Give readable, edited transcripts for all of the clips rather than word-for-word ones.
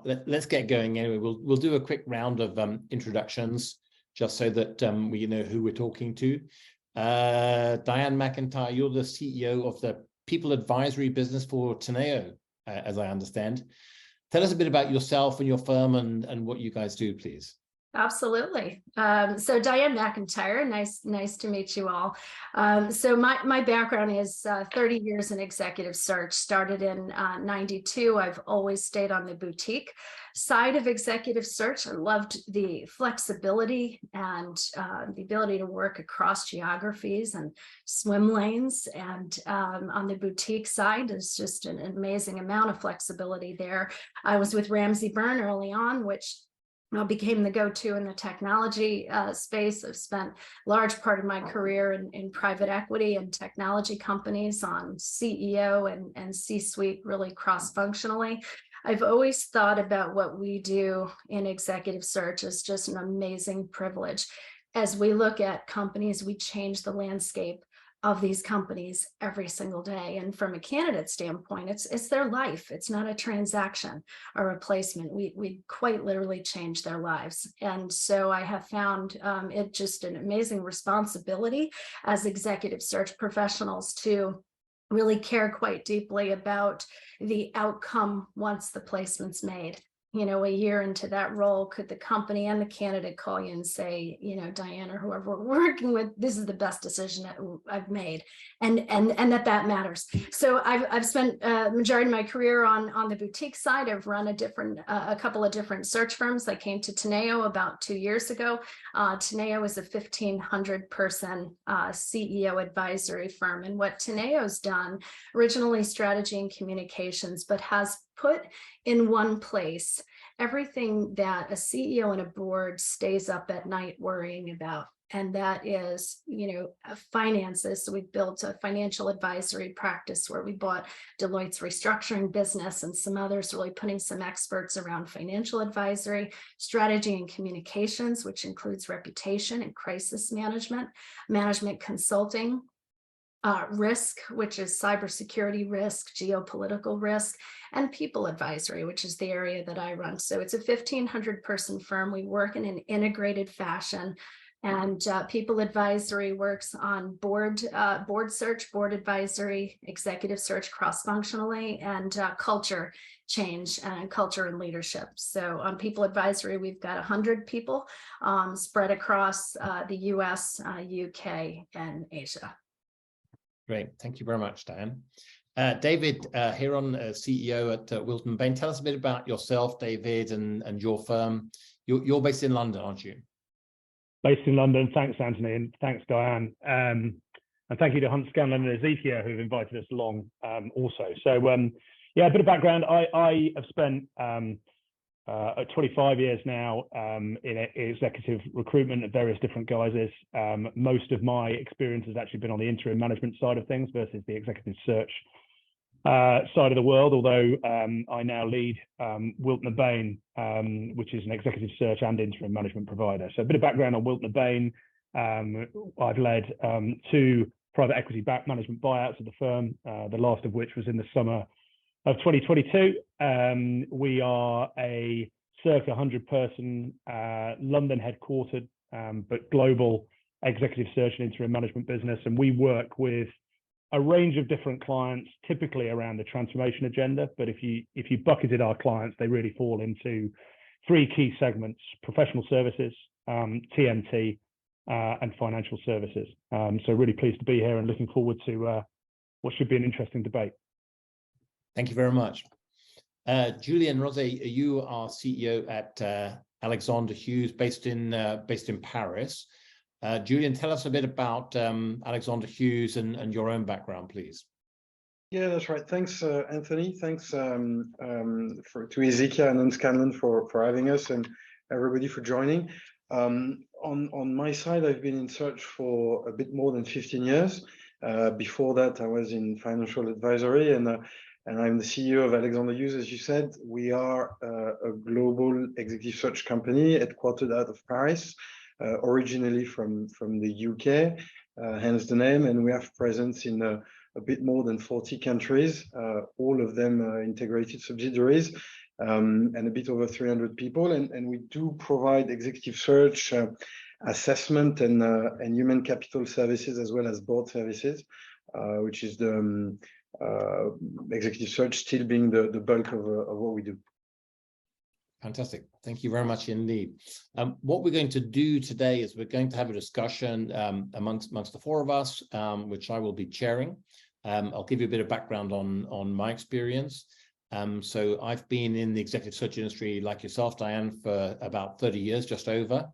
let's get going anyway. We'll do a quick round of introductions, just so that we know who we're talking to. Diane McIntyre, you're the CEO of the People Advisory business for Teneo, as I understand. Tell us a bit about yourself and your firm and what you guys do, please. Absolutely. So Diane McIntyre, nice to meet you all. So my background is 30 years in executive search, started in 92. I've always stayed on the boutique side of executive search. I loved the flexibility and the ability to work across geographies and swim lanes. And on the boutique side, there's just an amazing amount of flexibility there. I was with Ramsey Byrne early on, which became the go-to in the technology space. I've spent a large part of my career in private equity and technology companies on CEO and C-suite, really cross-functionally. I've always thought about what we do in executive search as just an amazing privilege. As we look at companies, we change the landscape of these companies every single day. And from a candidate standpoint, it's their life. It's not a transaction or a placement. We quite literally change their lives. And so I have found it just an amazing responsibility as executive search professionals to really care quite deeply about the outcome once the placement's made. You know, a year into that role, could the company and the candidate call you and say, you know, Diane or whoever we're working with, this is the best decision that I've made, and that matters. So I've spent a majority of my career on the boutique side. I've run a couple of different search firms. I came to Teneo about 2 years ago. Teneo is a 1,500 person CEO advisory firm, and what Teneo's done, originally strategy and communications, but has put in one place everything that a CEO and a board stays up at night worrying about. And that is, you know, finances. So we've built a financial advisory practice where we bought Deloitte's restructuring business and some others, really putting some experts around financial advisory, strategy and communications, which includes reputation and crisis management, management consulting, risk, which is cybersecurity risk, geopolitical risk, and people advisory, which is the area that I run. So it's a 1,500 person firm. We work in an integrated fashion, and people advisory works on board search, board advisory, executive search cross-functionally, and culture change and culture and leadership. So on people advisory, we've got 100 people spread across the US, UK, and Asia. Great. Thank you very much, Diane. David Heron, CEO at Wilton Bain. Tell us a bit about yourself, David, and your firm. You're based in London, aren't you? Based in London. Thanks, Anthony, and thanks, Diane. And thank you to Hunt Scanlon and Ezekiel, who've invited us along also. So, yeah, a bit of background. I have spent 25 years now in executive recruitment at various different guises. Most of my experience has actually been on the interim management side of things versus the executive search side of the world, although I now lead Wilton Bain, which is an executive search and interim management provider. So a bit of background on Wilton Bain. I've led 2 private equity-backed management buyouts of the firm, the last of which was in the summer of 2022. We are a circa 100 person, London headquartered, but global executive search and interim management business. And we work with a range of different clients, typically around the transformation agenda. But if you bucketed our clients, they really fall into 3 key segments: professional services, TMT, and financial services. So really pleased to be here and looking forward to what should be an interesting debate. Thank you very much. Julian Rosé, you are CEO at Alexander Hughes, based in Paris. Julian, tell us a bit about Alexander Hughes and your own background, please. Yeah, that's right. Thanks, Anthony. Thanks to Ezekiel and Scanlon for having us, and everybody for joining. On my side, I've been in search for a bit more than 15 years. Before that, I was in financial advisory, and I'm the CEO of Alexander Hughes. As you said, we are a global executive search company headquartered out of Paris, originally from the UK, hence the name, and we have presence in a bit more than 40 countries, all of them integrated subsidiaries. and a bit over 300 people. And we do provide executive search, assessment, and human capital services, as well as board services, which is the executive search still being the bulk of what we do. Fantastic. Thank you very much indeed. What we're going to do today is we're going to have a discussion amongst the four of us, which I will be chairing. I'll give you a bit of background on my experience. So I've been in the executive search industry, like yourself, Diane, for about 30 years, just over.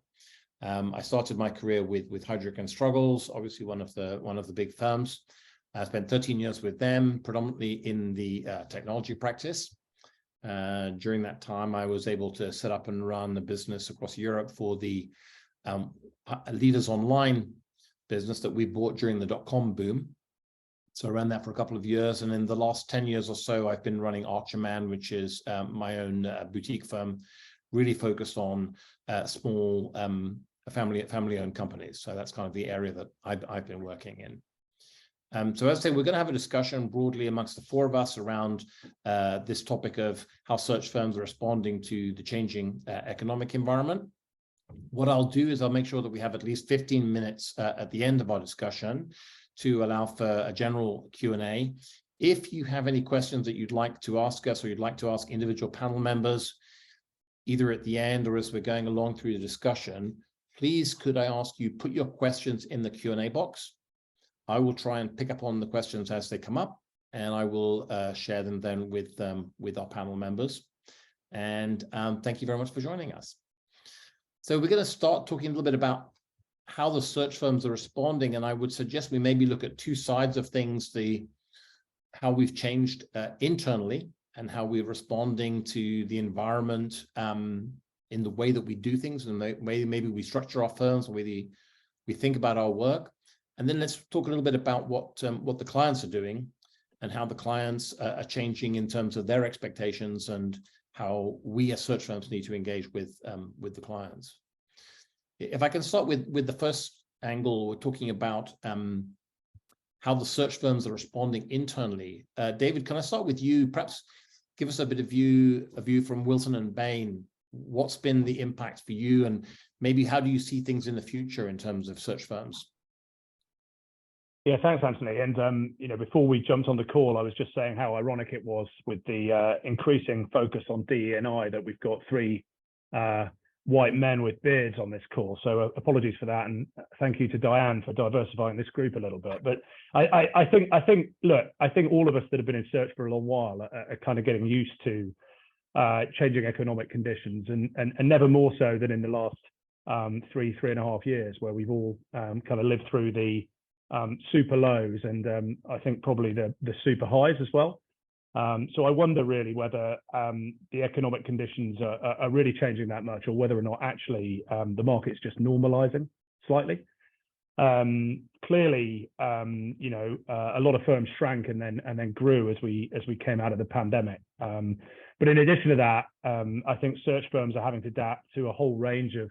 I started my career with Heidrick & Struggles, obviously one of the big firms. I spent 13 years with them, predominantly in the technology practice. During that time, I was able to set up and run a business across Europe for the Leaders Online business that we bought during the .com boom. So I ran that for a couple of years. And in the last 10 years or so, I've been running Archerman, which is my own boutique firm, really focused on small family-owned companies. So that's kind of the area that I've been working in. So as I say, we're going to have a discussion broadly amongst the four of us around this topic of how search firms are responding to the changing economic environment. What I'll do is I'll make sure that we have at least 15 minutes at the end of our discussion to allow for a general Q&A. If you have any questions that you'd like to ask us, or you'd like to ask individual panel members, either at the end or as we're going along through the discussion, please could I ask you put your questions in the Q&A box. I will try and pick up on the questions as they come up, and I will share them then with our panel members. And thank you very much for joining us. So we're going to start talking a little bit about how the search firms are responding, and I would suggest we maybe look at two sides of things: how we've changed internally and how we're responding to the environment in the way that we do things, and the way maybe we structure our firms, the way we think about our work. And then let's talk a little bit about what the clients are doing and how the clients are changing in terms of their expectations and how we as search firms need to engage with the clients. If I can start with the first angle, we're talking about how the search firms are responding internally. David, can I start with you? Perhaps give us a bit of a view from Wilson and Bain. What's been the impact for you, and maybe how do you see things in the future in terms of search firms? Yeah, thanks, Anthony. And before we jumped on the call, I was just saying how ironic it was with the increasing focus on DE&I that we've got three white men with beards on this call. So apologies for that, and thank you to Diane for diversifying this group a little bit. But I think all of us that have been in search for a long while are kind of getting used to changing economic conditions, and never more so than in the last 3.5 years, where we've all kind of lived through the super lows and I think probably the super highs as well. So I wonder really whether the economic conditions are really changing that much, or whether or not actually the market's just normalizing slightly. Clearly, a lot of firms shrank and then grew as we came out of the pandemic. But in addition to that, I think search firms are having to adapt to a whole range of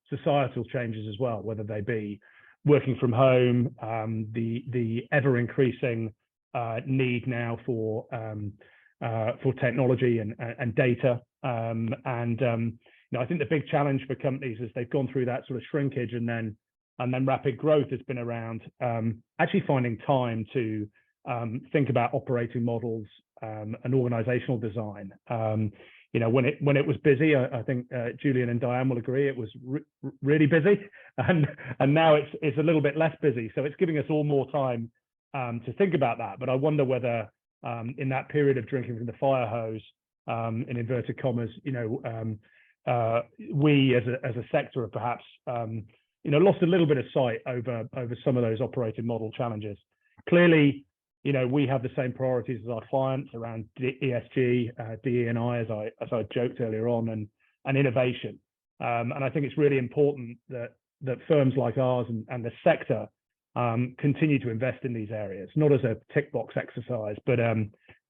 societal changes as well, whether they be working from home, the ever increasing need now for technology and data, and I think the big challenge for companies as they've gone through that sort of shrinkage and then rapid growth has been around actually finding time to think about operating models and organizational design. When it was busy, I think Julian and Diane will agree, it was really busy, and now it's a little bit less busy. So it's giving us all more time to think about that. But I wonder whether in that period of drinking from the fire hose, in inverted commas, we as a sector have perhaps lost a little bit of sight over some of those operating model challenges. Clearly, we have the same priorities as our clients around ESG, DE&I, as I joked earlier on, and innovation. And I think it's really important that firms like ours and the sector continue to invest in these areas, not as a tick box exercise, but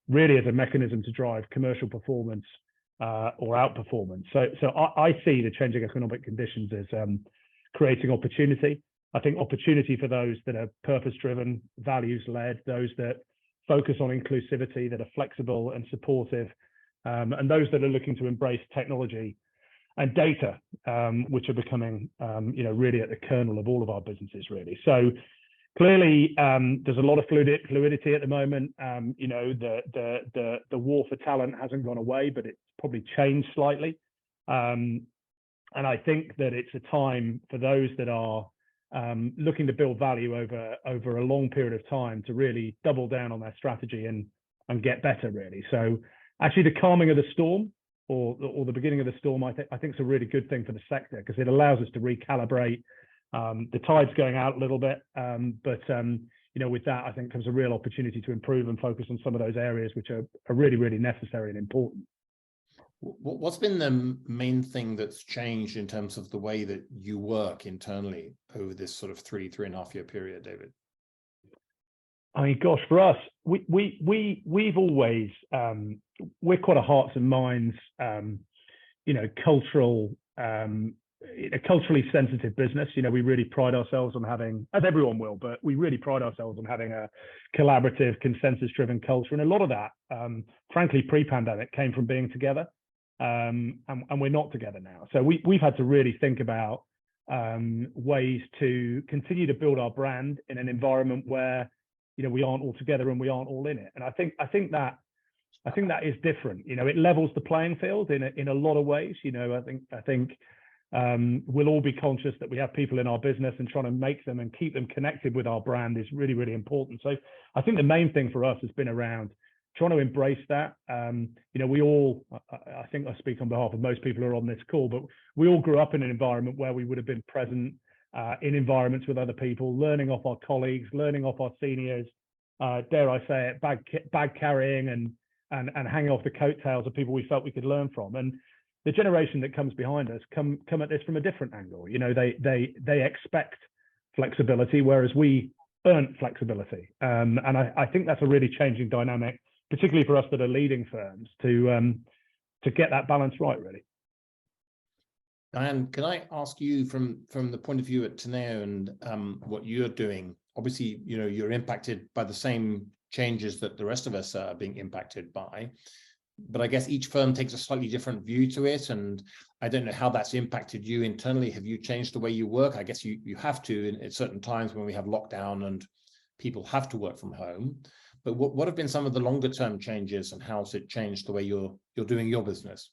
really as a mechanism to drive commercial performance or outperformance. So I see the changing economic conditions as creating opportunity. I think opportunity for those that are purpose-driven, values-led, those that focus on inclusivity, that are flexible and supportive, and those that are looking to embrace technology and data, which are becoming, really at the kernel of all of our businesses, really. So clearly, there's a lot of fluidity at the moment. The war for talent hasn't gone away, but it's probably changed slightly. And I think that it's a time for those that are looking to build value over a long period of time to really double down on their strategy and get better, really. So actually, the calming of the storm, or the beginning of the storm, I think is a really good thing for the sector, because it allows us to recalibrate. The tide's going out a little bit, but with that, I think comes a real opportunity to improve and focus on some of those areas which are really, really necessary and important. What's been the main thing that's changed in terms of the way that you work internally over this sort of 3.5 year period, David? I mean, gosh, for us, we've always, we're quite a hearts and minds, culturally sensitive business. We really pride ourselves on having, as everyone will, but we really pride ourselves on having a collaborative, consensus-driven culture. And a lot of that, frankly, pre-pandemic came from being together, and we're not together now. So we've had to really think about ways to continue to build our brand in an environment where we aren't all together and we aren't all in it. And I think that is different. It levels the playing field in a lot of ways. I think we'll all be conscious that we have people in our business, and trying to make them and keep them connected with our brand is really, really important. So I think the main thing for us has been around trying to embrace that. We all, I think I speak on behalf of most people who are on this call, but we all grew up in an environment where we would have been present in environments with other people, learning off our colleagues, learning off our seniors, dare I say it, bag carrying and hanging off the coattails of people we felt we could learn from. And the generation that comes behind us come at this from a different angle. They expect flexibility, whereas we earn flexibility. And I think that's a really changing dynamic, particularly for us that are leading firms, to get that balance right, really. Diane, can I ask you from the point of view at Teneo and what you're doing? Obviously, you're impacted by the same changes that the rest of us are being impacted by, but I guess each firm takes a slightly different view to it. And I don't know how that's impacted you internally. Have you changed the way you work? I guess you have to at certain times when we have lockdown and people have to work from home. But what have been some of the longer term changes, and how's it changed the way you're doing your business?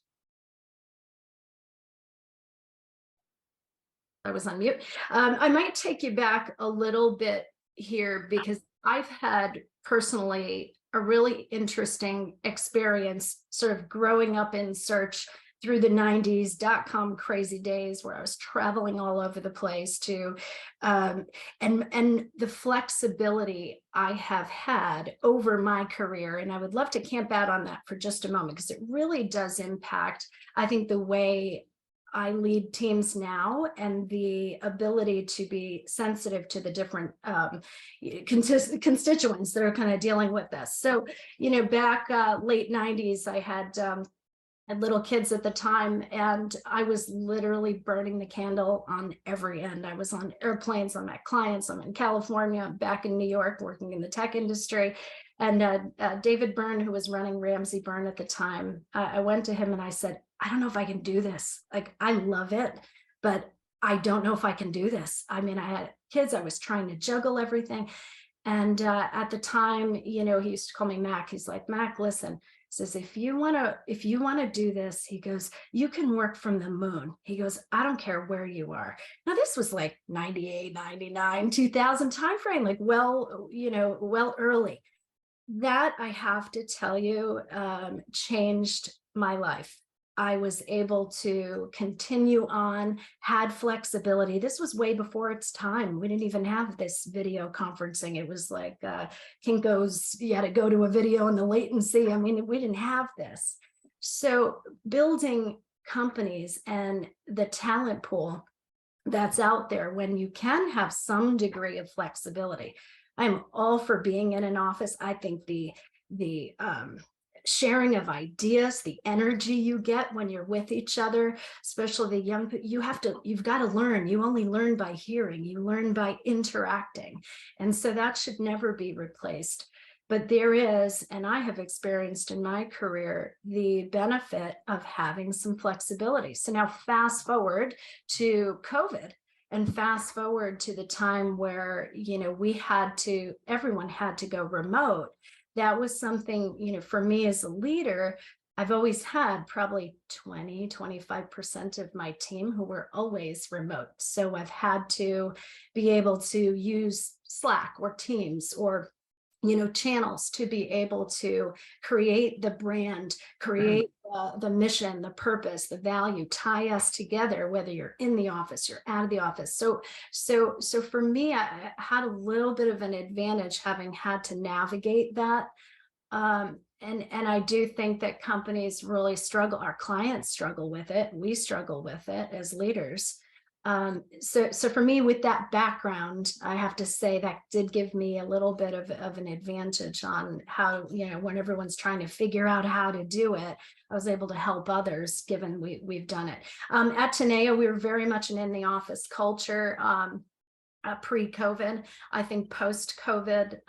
I was on mute. I might take you back a little bit here, because I've had personally a really interesting experience sort of growing up in search through the 90s .com crazy days, where I was traveling all over the place to and the flexibility I have had over my career. And I would love to camp out on that for just a moment, because it really does impact, I think, the way I lead teams now, and the ability to be sensitive to the different constituents that are kind of dealing with this. So, back late 90s, I had little kids at the time, and I was literally burning the candle on every end. I was on airplanes, I'm at clients, I'm in California, I'm back in New York working in the tech industry. And David Byrne, who was running Ramsey Byrne at the time, I went to him and I said, I don't know if I can do this. Like, I love it, but I don't know if I can do this. I mean, I had kids, I was trying to juggle everything. And at the time, he used to call me Mac. He's like, Mac, listen, he says, if you want to do this, he goes, you can work from the moon. He goes, I don't care where you are. Now, this was like 98, 99, 2000 timeframe, like, well early. That, I have to tell you, changed my life. I was able to continue on, had flexibility. This was way before its time. We didn't even have this video conferencing. It was like Kinko's, you had to go to a video and the latency. I mean, we didn't have this. So building companies and the talent pool that's out there, when you can have some degree of flexibility, I'm all for being in an office. I think the sharing of ideas, the energy you get when you're with each other, especially the young people, you've got to learn. You only learn by hearing, you learn by interacting. And so that should never be replaced. But there is, and I have experienced in my career, the benefit of having some flexibility. So now fast forward to COVID, and fast forward to the time where, everyone had to go remote. That was something, for me as a leader, I've always had probably 25% of my team who were always remote. So I've had to be able to use Slack or Teams or channels to be able to create the brand, create the mission, the purpose, the value, tie us together, whether you're in the office, you're out of the office. So for me, I had a little bit of an advantage having had to navigate that. And I do think that companies really struggle, our clients struggle with it, we struggle with it as leaders. So for me, with that background, I have to say that did give me a little bit of an advantage on how, when everyone's trying to figure out how to do it, I was able to help others, given we've done it. At Teneo, we were very much an in the office culture. Pre-COVID. I think post-COVID,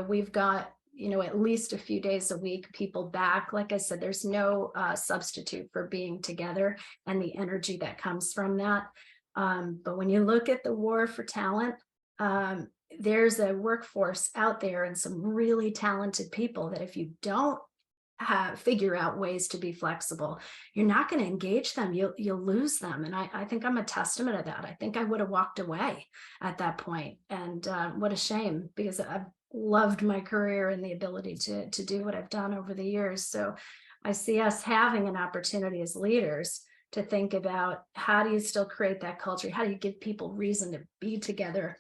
we've got at least a few days a week, people back. Like I said, there's no substitute for being together and the energy that comes from that. But when you look at the war for talent, there's a workforce out there and some really talented people that if you don't figure out ways to be flexible, you're not going to engage them. You'll lose them. And I think I'm a testament of that. I think I would have walked away at that point. And what a shame, because I've loved my career and the ability to do what I've done over the years. So I see us having an opportunity as leaders to think about, how do you still create that culture? How do you give people reason to be together,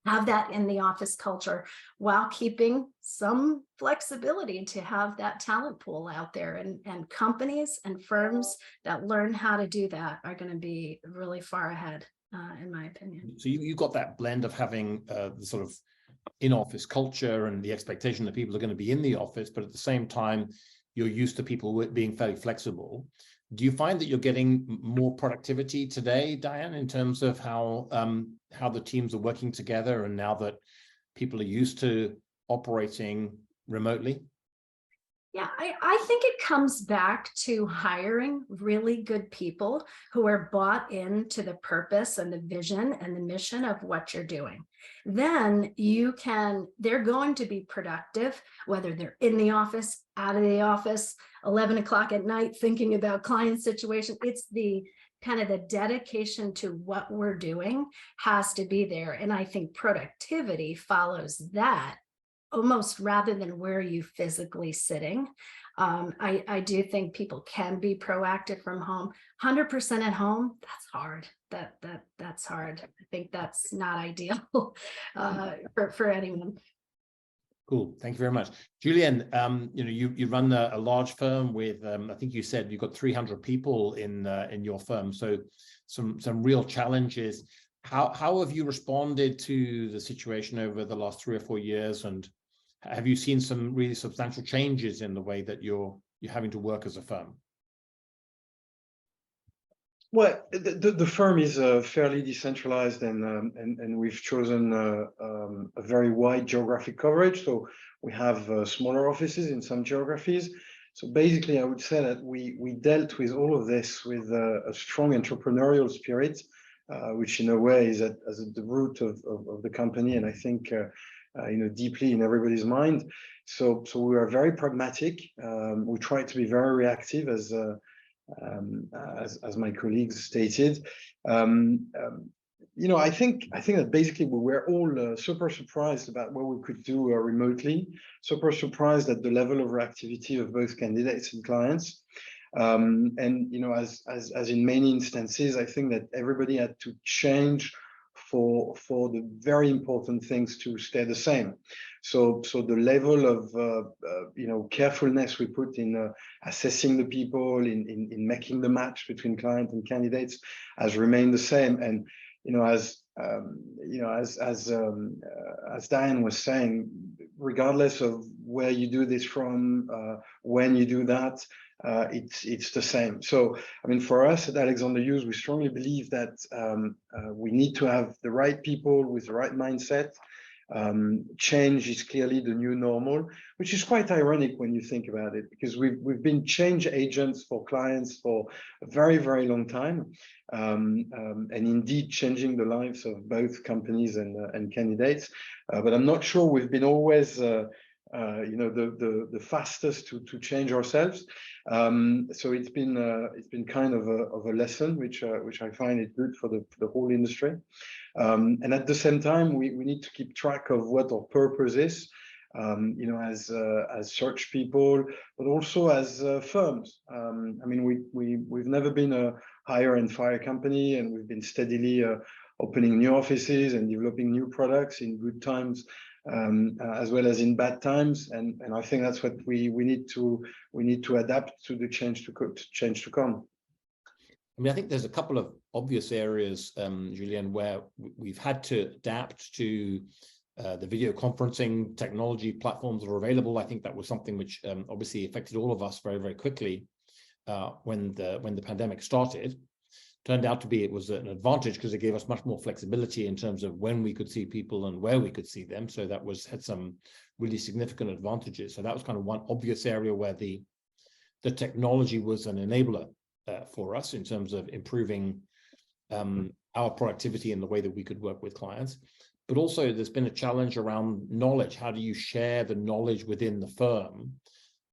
have that in the office culture, while keeping some flexibility to have that talent pool out there? And companies and firms that learn how to do that are going to be really far ahead, in my opinion. So you've got that blend of having the sort of in-office culture and the expectation that people are going to be in the office, but at the same time, you're used to people being fairly flexible. Do you find that you're getting more productivity today, Diane, in terms of how the teams are working together, and now that people are used to operating remotely? Yeah, I think it comes back to hiring really good people who are bought into the purpose and the vision and the mission of what you're doing. Then they're going to be productive, whether they're in the office, out of the office, 11 o'clock at night, thinking about client situation. It's the kind of the dedication to what we're doing has to be there. And I think productivity follows that, almost, rather than where you physically sitting. I do think people can be proactive from home. 100% at home, that's hard. That's hard. I think that's not ideal for anyone. Cool. Thank you very much. Julian, you run a large firm with, I think you said you've got 300 people in your firm. So some real challenges. How have you responded to the situation over the last 3 or 4 years? And have you seen some really substantial changes in the way that you're having to work as a firm? Well, the firm is fairly decentralized, and we've chosen a very wide geographic coverage. So we have smaller offices in some geographies. So basically, I would say that we dealt with all of this with a strong entrepreneurial spirit, which in a way is at the root of the company, and I think deeply in everybody's mind. So we are very pragmatic. We try to be very reactive, as my colleagues stated. I think that basically we were all super surprised about what we could do remotely, super surprised at the level of reactivity of both candidates and clients. And as in many instances, I think that everybody had to change for the very important things to stay the same. So the level of carefulness we put in assessing the people, in making the match between client and candidates has remained the same. And as Diane was saying, regardless of where you do this from, when you do that, it's the same. So, I mean, for us at Alexander Hughes, we strongly believe that we need to have the right people with the right mindset. Change is clearly the new normal, which is quite ironic when you think about it, because we've been change agents for clients for a very, very long time, and indeed changing the lives of both companies and candidates. But I'm not sure we've been always the fastest to change ourselves. So it's been kind of a lesson, which I find it good for the whole industry. And at the same time, we need to keep track of what our purpose is, as search people, but also as firms. I mean, we've never been a hire and fire company, and we've been steadily opening new offices and developing new products in good times, as well as in bad times. And I think that's what we need to adapt to the change to come. I mean, I think there's a couple of obvious areas, Julien, where we've had to adapt to the video conferencing technology platforms that are available. I think that was something which obviously affected all of us very, very quickly when the pandemic started. Turned out to be, it was an advantage because it gave us much more flexibility in terms of when we could see people and where we could see them. So that had some really significant advantages. So that was kind of one obvious area where the technology was an enabler for us in terms of improving our productivity and the way that we could work with clients. But also there's been a challenge around knowledge. How do you share the knowledge within the firm?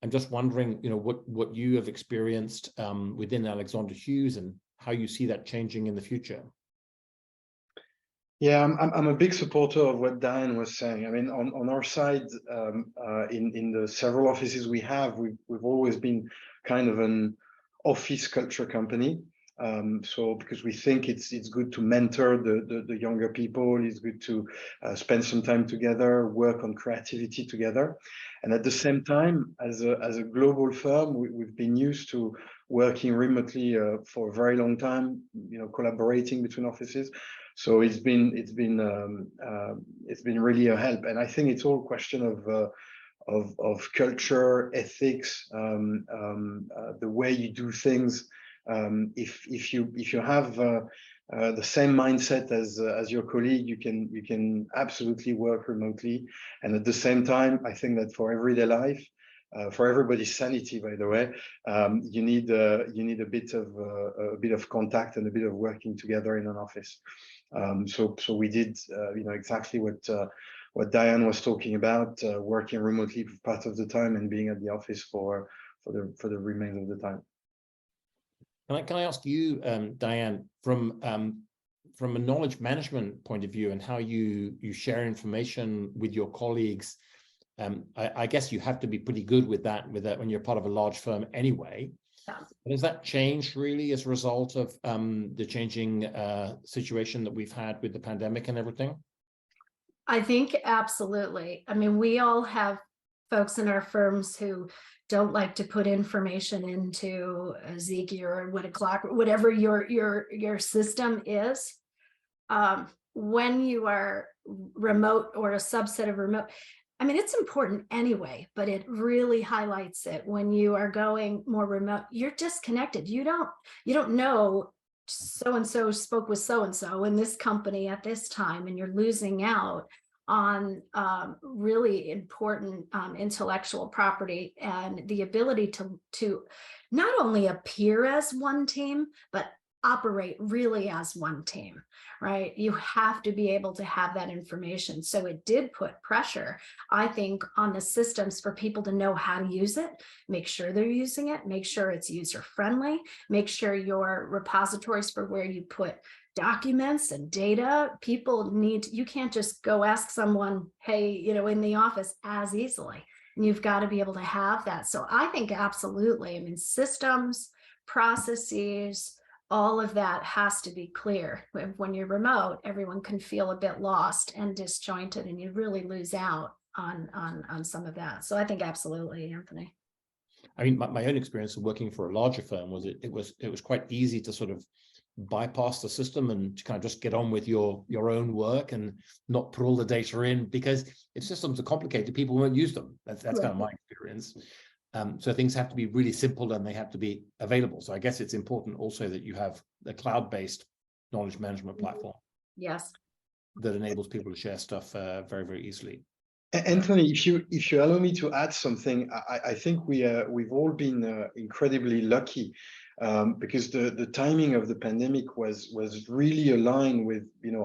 I'm just wondering, what you have experienced within Alexander Hughes and how you see that changing in the future. Yeah, I'm a big supporter of what Diane was saying. I mean, on our side, in the several offices we have, we've always been kind of an office culture company. So because we think it's good to mentor the younger people, it's good to spend some time together, work on creativity together. And at the same time, as a global firm, we've been used to working remotely for a very long time, collaborating between offices. So it's been really a help. And I think it's all a question of culture, ethics, the way you do things. If you have the same mindset as your colleague, you can absolutely work remotely. And at the same time, I think that for everyday life, for everybody's sanity, by the way, you need a bit of contact and a bit of working together in an office. So we did exactly what Diane was talking about, working remotely for part of the time and being at the office for the remainder of the time. Can I ask you, Diane, from a knowledge management point of view and how you share information with your colleagues? I guess you have to be pretty good with that when you're part of a large firm anyway. Yeah. Has that changed really as a result of the changing situation that we've had with the pandemic and everything? I think absolutely. I mean, we all have folks in our firms who don't like to put information into Ziki or whatever your system is. When you are remote or a subset of remote, I mean, it's important anyway, but it really highlights it when you are going more remote. You're disconnected. You don't know so-and-so spoke with so-and-so in this company at this time, and you're losing out on really important intellectual property and the ability to not only appear as one team, but operate really as one team, right? You have to be able to have that information. So it did put pressure, I think, on the systems for people to know how to use it, make sure they're using it, make sure it's user-friendly, make sure your repositories for where you put documents and data, you can't just go ask someone, hey, in the office as easily. And you've got to be able to have that. So I think absolutely, I mean, systems, processes, all of that has to be clear. When you're remote, everyone can feel a bit lost and disjointed, and you really lose out on some of that. So I think absolutely, Anthony. I mean, my own experience of working for a larger firm was it was quite easy to sort of bypass the system and to kind of just get on with your own work and not put all the data in, because if systems are complicated, people won't use them. That's right. Kind of my experience. So things have to be really simple and they have to be available. So I guess it's important also that you have a cloud-based knowledge management platform. Yes. that enables people to share stuff very, very easily. Anthony, if you allow me to add something, I think we've all been incredibly lucky because the timing of the pandemic was really aligned with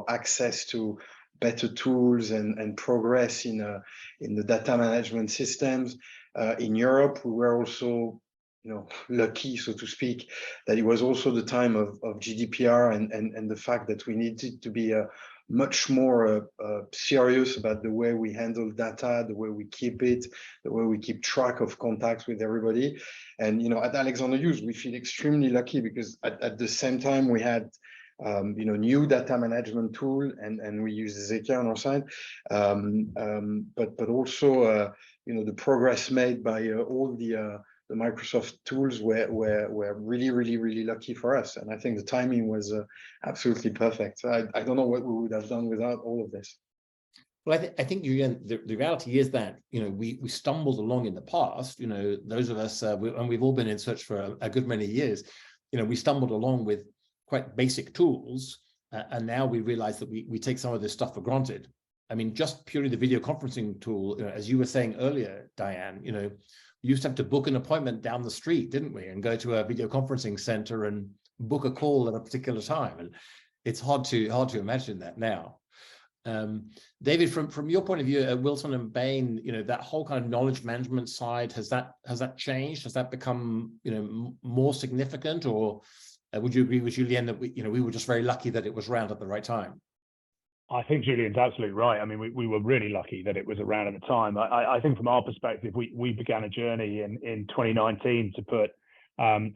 access to better tools and progress in the data management systems. In Europe, we were also lucky, so to speak, that it was also the time of GDPR and the fact that we needed to be much more serious about the way we handle data, the way we keep it, the way we keep track of contacts with everybody. And at Alexander Hughes, we feel extremely lucky because at the same time we had new data management tool, and we use Ezekiel on our side, but also the progress made by all the Microsoft tools were really, really, really lucky for us. And I think the timing was absolutely perfect. I don't know what we would have done without all of this. Well, I think the reality is that we stumbled along in the past. Those of us, and we've all been in search for a good many years. We stumbled along with quite basic tools, and now we realize that we take some of this stuff for granted. I mean, just purely the video conferencing tool, as you were saying earlier, Diane. We used to have to book an appointment down the street, didn't we? And go to a video conferencing center and book a call at a particular time. And it's hard to imagine that now. David, from your point of view at Wilson and Bain, that whole kind of knowledge management side, has that changed? Has that become more significant, or would you agree with Julien that we were just very lucky that it was around at the right time? I think Julian's absolutely right. I mean, we were really lucky that it was around at the time. I think from our perspective, we began a journey in 2019 to put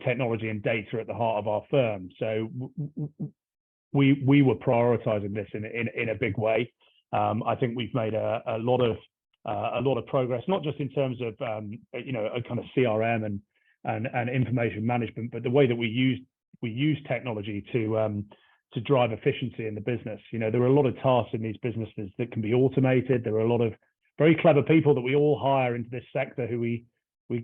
technology and data at the heart of our firm. So we were prioritizing this in a big way. I think we've made a lot of progress, not just in terms of a kind of CRM and information management, but the way that we use technology to drive efficiency in the business. There are a lot of tasks in these businesses that can be automated. There are a lot of very clever people that we all hire into this sector who we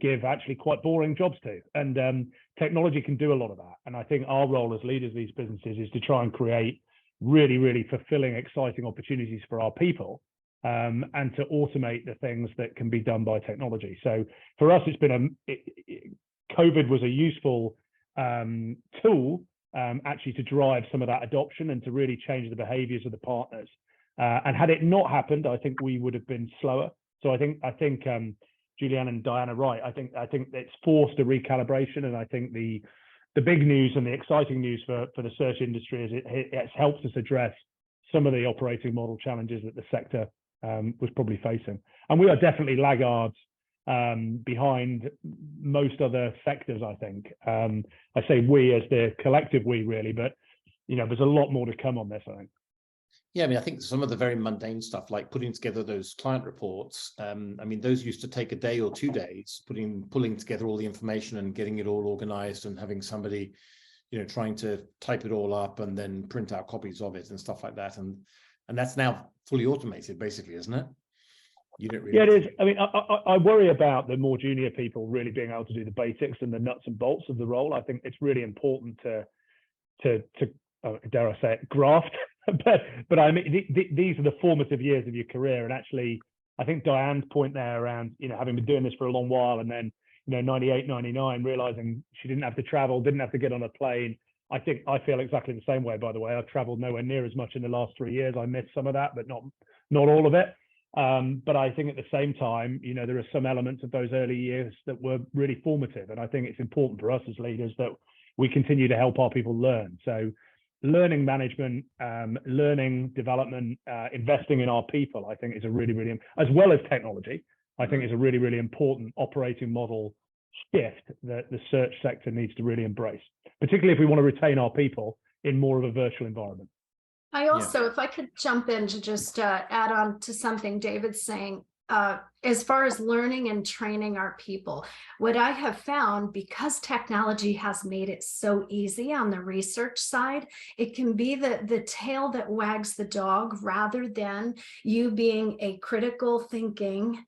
give actually quite boring jobs to. And technology can do a lot of that. And I think our role as leaders of these businesses is to try and create really, really fulfilling, exciting opportunities for our people, and to automate the things that can be done by technology. So for us, COVID was a useful tool actually to drive some of that adoption and to really change the behaviors of the partners. And had it not happened, I think we would have been slower. So I think Julian and Diane are right. I think it's forced a recalibration, and I think the big news and the exciting news for the search industry is it's helped us address some of the operating model challenges that the sector was probably facing. And we are definitely laggards behind most other sectors, I think. I say we as the collective we, really, but there's a lot more to come on this, I think. Yeah, I mean, I think some of the very mundane stuff, like putting together those client reports, I mean, those used to take a day or 2 days, pulling together all the information and getting it all organized and having somebody, trying to type it all up and then print out copies of it and stuff like that. And that's now fully automated, basically, isn't it? You don't really. Yeah, it is. I mean, I worry about the more junior people really being able to do the basics and the nuts and bolts of the role. I think it's really important to dare I say it, graft. but I mean, these are the formative years of your career. And actually, I think Diane's point there around, having been doing this for a long while, and then, 98, 99, realizing she didn't have to travel, didn't have to get on a plane. I feel exactly the same way, by the way. I've traveled nowhere near as much in the last 3 years. I missed some of that, but not all of it. But I think at the same time, there are some elements of those early years that were really formative. And I think it's important for us as leaders that we continue to help our people learn. So learning management, learning development, investing in our people, I think is a really, really, as well as technology, I think is a really, really important operating model shift that the search sector needs to really embrace, particularly if we want to retain our people in more of a virtual environment. I also, if I could jump in to just add on to something David's saying, as far as learning and training our people, what I have found, because technology has made it so easy on the research side, it can be the tail that wags the dog rather than you being a critical thinking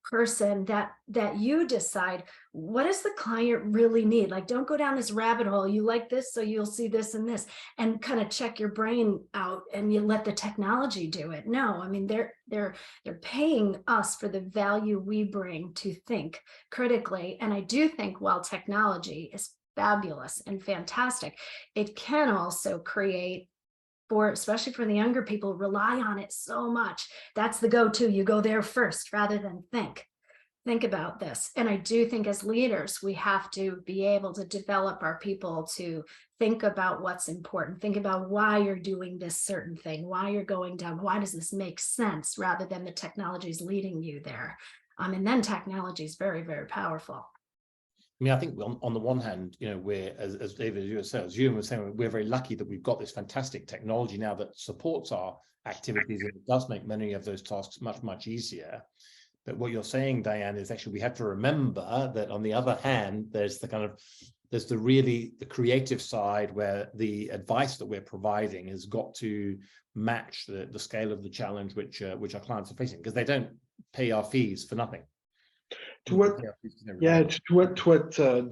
person that you decide, what does the client really need? Like, don't go down this rabbit hole. You like this, so you'll see this and this, and kind of check your brain out and you let the technology do it. No, I mean, they're paying us for the value we bring to think critically. And I do think while technology is fabulous and fantastic, it can also create, especially for the younger people, rely on it so much. That's the go-to. You go there first rather than think about this. And I do think as leaders, we have to be able to develop our people to think about what's important, think about why you're doing this certain thing, why you're going down, why does this make sense, rather than the technology is leading you there. And then technology is very, very powerful. I mean, I think on the one hand, we're, as David, as you were saying, we're very lucky that we've got this fantastic technology now that supports our activities, and it does make many of those tasks much, much easier. But what you're saying, Diane, is actually we have to remember that on the other hand, there's the creative side where the advice that we're providing has got to match the scale of the challenge which our clients are facing, because they don't pay our fees for nothing. To what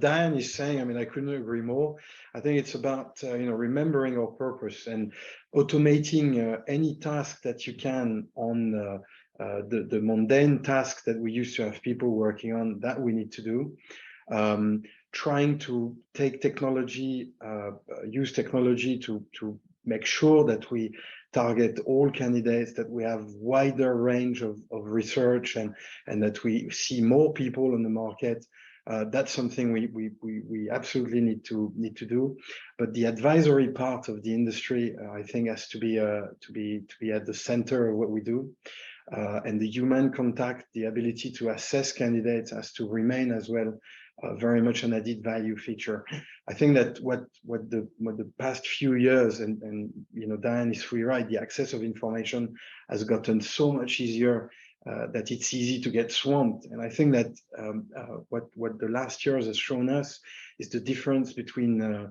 Diane is saying, I mean, I couldn't agree more. I think it's about remembering our purpose and automating any task that you can on the mundane tasks that we used to have people working on, that we need to do. Trying to take technology, use technology to make sure that we target all candidates, that we have wider range of research, and that we see more people on the market. That's something we absolutely need to do. But the advisory part of the industry, I think, has to be at the center of what we do. And the human contact, the ability to assess candidates, has to remain as well very much an added value feature. I think that what the past few years, and Diane is fully right, the access of information has gotten so much easier that it's easy to get swamped. And I think that what the last years has shown us is the difference between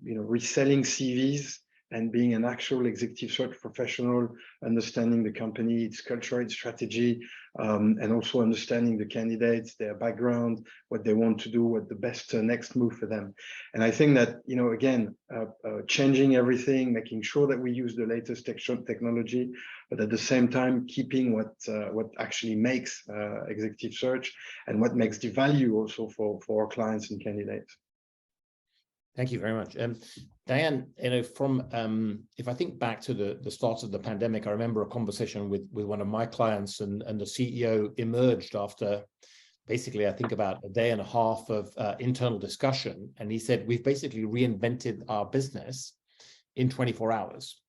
reselling CVs and being an actual executive search professional, understanding the company, its culture, its strategy, and also understanding the candidates, their background, what they want to do, what the best next move for them. And I think that, again, changing everything, making sure that we use the latest technology, but at the same time, keeping what actually makes executive search and what makes the value also for our clients and candidates. Thank you very much. Diane, from if I think back to the start of the pandemic, I remember a conversation with one of my clients, and the CEO emerged after basically, I think, about a day and a half of internal discussion. And he said, we've basically reinvented our business in 24 hours.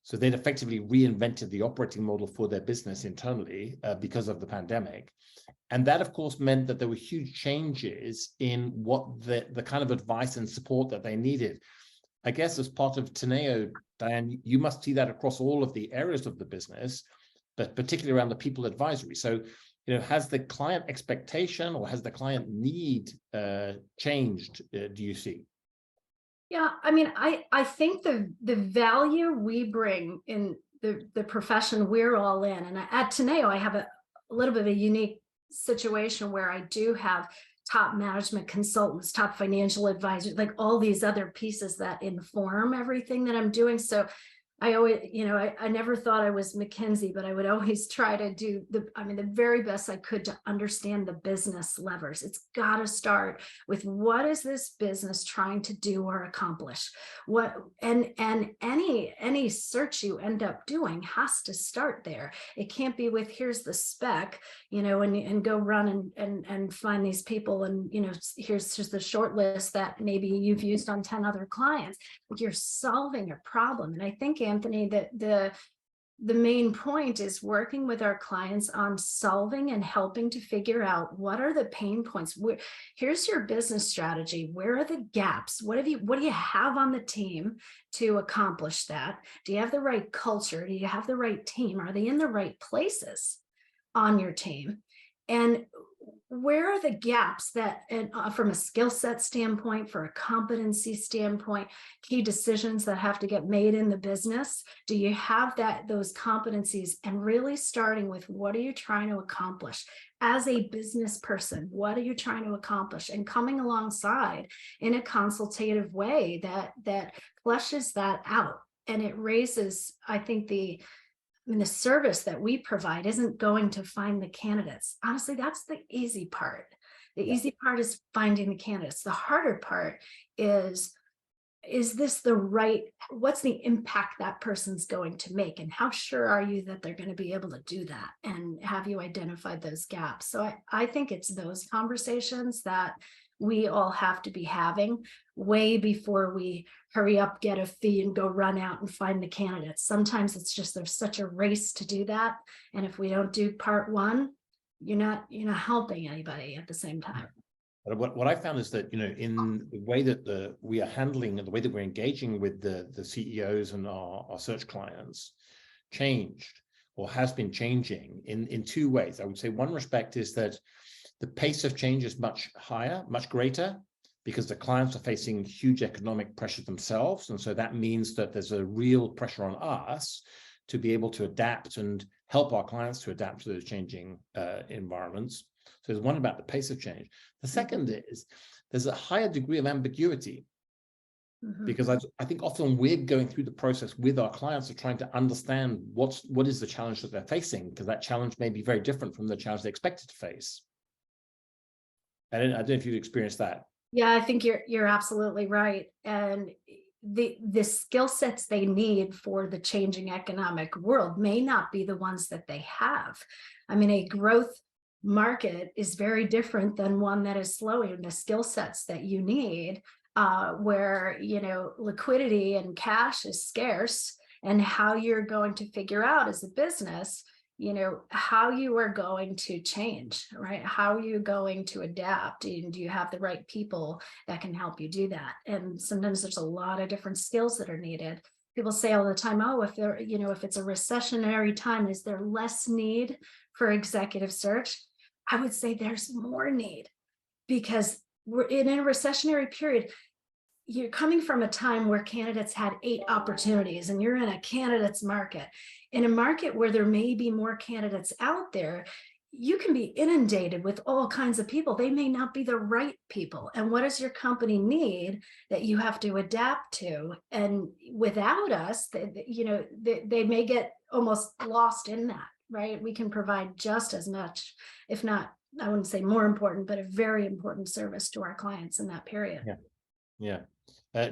So they'd effectively reinvented the operating model for their business internally because of the pandemic. And that, of course, meant that there were huge changes in what the kind of advice and support that they needed. I guess as part of Teneo, Diane, you must see that across all of the areas of the business, but particularly around the people advisory. So, has the client expectation or has the client need changed, do you see? Yeah, I mean, I think the value we bring in the profession we're all in, and at Teneo, I have a little bit of a unique situation where I do have top management consultants, top financial advisors, like all these other pieces that inform everything that I'm doing. So I always, I never thought I was McKinsey, but I would always try to do the very best I could to understand the business levers. It's got to start with, what is this business trying to do or accomplish? And any search you end up doing has to start there. It can't be with, here's the spec, and go run and find these people, and here's just the short list that maybe you've used on 10 other clients. You're solving a problem. And I think, Anthony, that the main point is working with our clients on solving and helping to figure out, what are the pain points? Here's your business strategy. Where are the gaps? What do you have on the team to accomplish that? Do you have the right culture? Do you have the right team? Are they in the right places on your team? And where are the gaps that, from a skill set standpoint, for a competency standpoint, key decisions that have to get made in the business? Do you have those competencies? And really starting with, what are you trying to accomplish as a business person? What are you trying to accomplish? And coming alongside in a consultative way that fleshes that out. And it raises, I think, the service that we provide isn't going to find the candidates. Honestly, that's the easy part. The easy part is finding the candidates. The harder part is this the right, what's the impact that person's going to make? And how sure are you that they're going to be able to do that? And have you identified those gaps? So I think it's those conversations that we all have to be having way before we hurry up, get a fee, and go run out and find the candidates. Sometimes it's just, there's such a race to do that. And if we don't do part one, you're not helping anybody at the same time. But what I found is that, in the way that we are handling and the way that we're engaging with the CEOs and our search clients changed, or has been changing in two ways. I would say one respect is that the pace of change is much higher, much greater, because the clients are facing huge economic pressure themselves. And so that means that there's a real pressure on us to be able to adapt and help our clients to adapt to those changing environments. So there's one about the pace of change. The second is there's a higher degree of ambiguity, because I think often we're going through the process with our clients of trying to understand what is the challenge that they're facing, because that challenge may be very different from the challenge they expected to face. I don't know if you've experienced that. Yeah, I think you're absolutely right. And the skill sets they need for the changing economic world may not be the ones that they have. I mean, a growth market is very different than one that is slowing. The skill sets that you need, where liquidity and cash is scarce, and how you're going to figure out as a business how you are going to change, right? How are you going to adapt? And do you have the right people that can help you do that? And sometimes there's a lot of different skills that are needed. People say all the time, oh, if they're, if it's a recessionary time, is there less need for executive search? I would say there's more need, because we're in a recessionary period. You're coming from a time where candidates had 8 opportunities, and you're in a candidates market. In a market where there may be more candidates out there, you can be inundated with all kinds of people. They may not be the right people. And what does your company need that you have to adapt to? And without us, they may get almost lost in that, right? We can provide just as much, if not, I wouldn't say more important, but a very important service to our clients in that period. Yeah.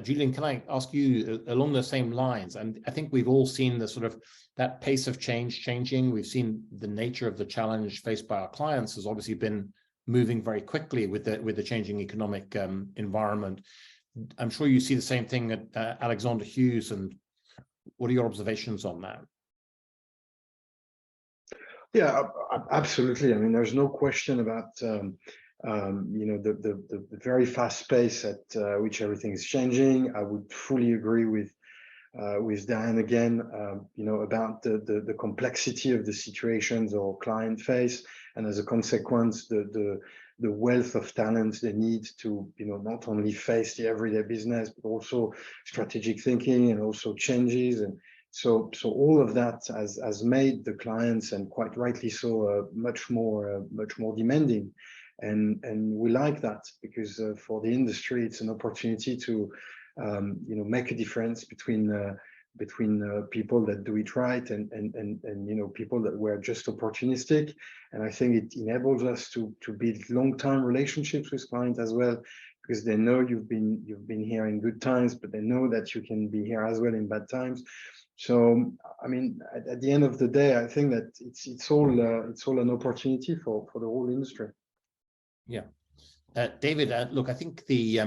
Julian, can I ask you along the same lines? And I think we've all seen the sort of that pace of change changing. We've seen the nature of the challenge faced by our clients has obviously been moving very quickly with the changing economic environment. I'm sure you see the same thing at Alexander Hughes. And what are your observations on that? Yeah, absolutely. I mean, there's no question about the very fast pace at which everything is changing. I would fully agree with Diane again, about the complexity of the situations our client face, and as a consequence, the wealth of talents they need to, not only face the everyday business, but also strategic thinking and also changes. And so all of that has made the clients, and quite rightly so, much more demanding. And we like that, because for the industry, it's an opportunity to make a difference between people that do it right and people that were just opportunistic. And I think it enables us to build long-term relationships with clients as well, because they know you've been here in good times, but they know that you can be here as well in bad times. So, I mean, at the end of the day, I think that it's all an opportunity for the whole industry. Yeah, David, look, I think the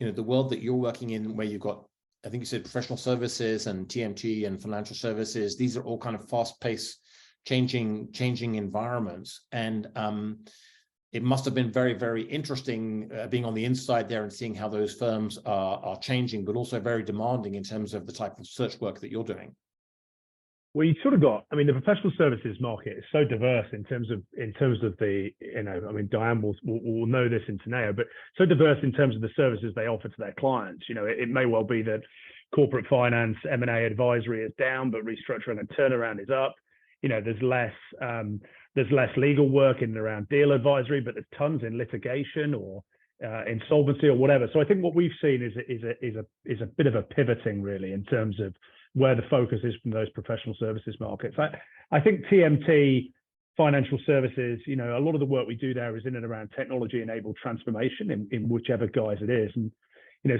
world that you're working in, where you've got, I think you said professional services and TMT and financial services, these are all kind of fast-paced, changing environments, and it must have been very, very interesting being on the inside there and seeing how those firms are changing, but also very demanding in terms of the type of search work that you're doing. Well, you sort of got, I mean, the professional services market is so diverse in terms of the, I mean, Diane will know this in Teneo, but so diverse in terms of the services they offer to their clients. It may well be that corporate finance, M&A advisory is down, but restructuring and turnaround is up. There's less legal work in and around deal advisory, but there's tons in litigation or insolvency or whatever. So I think what we've seen is a bit of a pivoting really in terms of where the focus is from those professional services markets. I think TMT, financial services, a lot of the work we do there is in and around technology-enabled transformation in whichever guise it is. And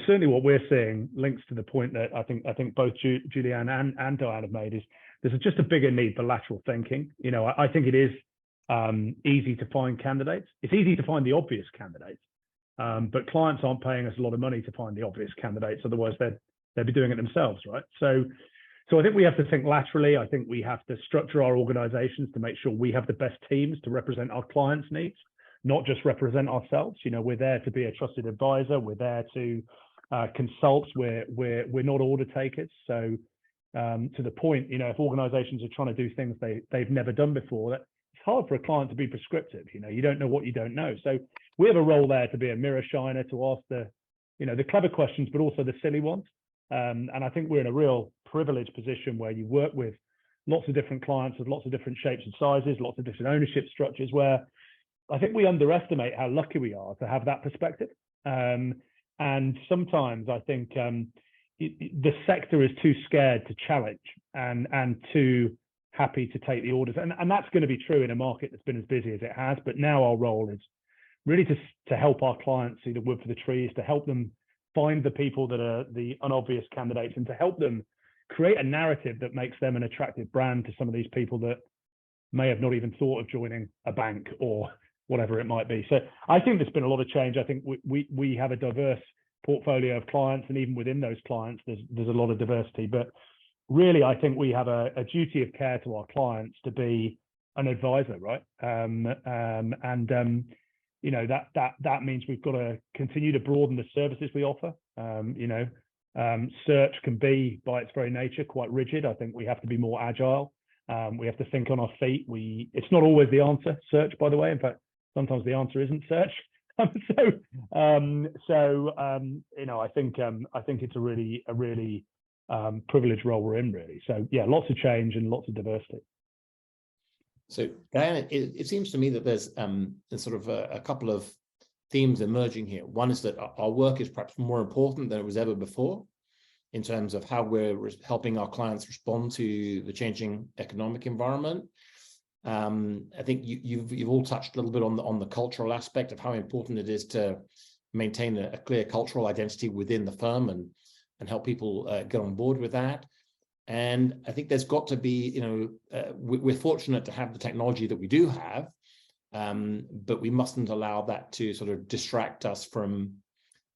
certainly what we're seeing links to the point that I think both Julianne and Diane have made is there's just a bigger need for lateral thinking. I think it is easy to find candidates. It's easy to find the obvious candidates, but clients aren't paying us a lot of money to find the obvious candidates. Otherwise, they'd be doing it themselves, right? So I think we have to think laterally. I think we have to structure our organizations to make sure we have the best teams to represent our clients' needs, not just represent ourselves. We're there to be a trusted advisor. We're there to consult. We're not order takers. So to the point, if organizations are trying to do things they've never done before, it's hard for a client to be prescriptive. You don't know what you don't know. So we have a role there to be a mirror shiner, to ask the clever questions, but also the silly ones. And I think we're in a real privileged position where you work with lots of different clients with lots of different shapes and sizes, lots of different ownership structures, where I think we underestimate how lucky we are to have that perspective. And sometimes I think the sector is too scared to challenge and too happy to take the orders. And that's going to be true in a market that's been as busy as it has. But now our role is really to help our clients see the wood for the trees, to help them find the people that are the unobvious candidates, and to help them create a narrative that makes them an attractive brand to some of these people that may have not even thought of joining a bank or whatever it might be. So I think there's been a lot of change. I think we have a diverse portfolio of clients, and even within those clients, there's a lot of diversity. But really, I think we have a duty of care to our clients to be an advisor, right? That means we've got to continue to broaden the services we offer. Search can be, by its very nature, quite rigid. I think we have to be more agile. We have to think on our feet. It's not always the answer, search, by the way. In fact, sometimes the answer isn't search. I think it's a really privileged role we're in, really. So yeah, lots of change and lots of diversity. So Diane, it seems to me that there's sort of a couple of themes emerging here. One is that our work is perhaps more important than it was ever before in terms of how we're helping our clients respond to the changing economic environment. I think you've all touched a little bit on the cultural aspect of how important it is to maintain a clear cultural identity within the firm and help people get on board with that. And I think there's got to be, we're fortunate to have the technology that we do have, but we mustn't allow that to sort of distract us from